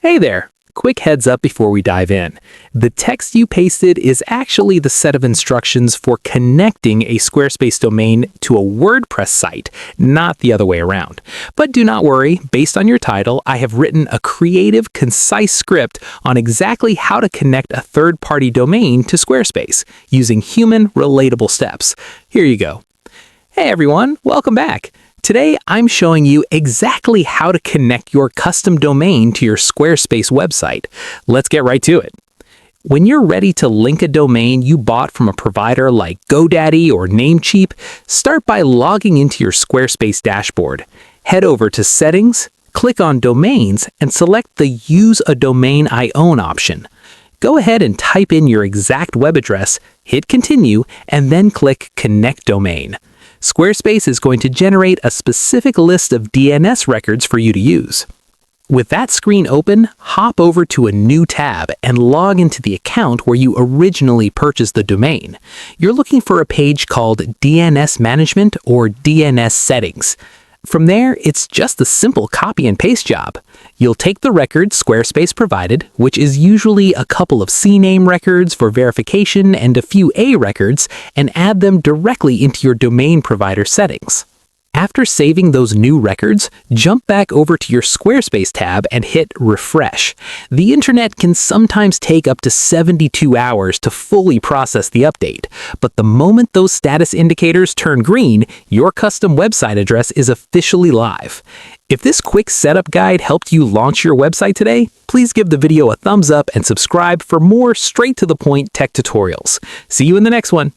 Hey there! Quick heads up before we dive in. The text you pasted is actually the set of instructions for connecting a Squarespace domain to a WordPress site, not the other way around. But do not worry, based on your title, I have written a creative, concise script on exactly how to connect a third-party domain to Squarespace using human, relatable steps. Here you go. Hey everyone, welcome back. Today, I'm showing you exactly how to connect your custom domain to your Squarespace website. Let's get right to it. When you're ready to link a domain you bought from a provider like GoDaddy or Namecheap, start by logging into your Squarespace dashboard. Head over to Settings, click on Domains, and select the Use a Domain I Own option. Go ahead and type in your exact web address, hit Continue, and then click Connect Domain. Squarespace is going to generate a specific list of DNS records for you to use. With that screen open, hop over to a new tab and log into the account where you originally purchased the domain. You're looking for a page called DNS Management or DNS Settings. From there, it's just a simple copy and paste job. You'll take the record Squarespace provided, which is usually a couple of CNAME records for verification and a few A records, and add them directly into your domain provider settings. After saving those new records, jump back over to your Squarespace tab and hit Refresh. The internet can sometimes take up to 72 hours to fully process the update, but the moment those status indicators turn green, your custom website address is officially live. If this quick setup guide helped you launch your website today, please give the video a thumbs up and subscribe for more straight-to-the-point tech tutorials. See you in the next one.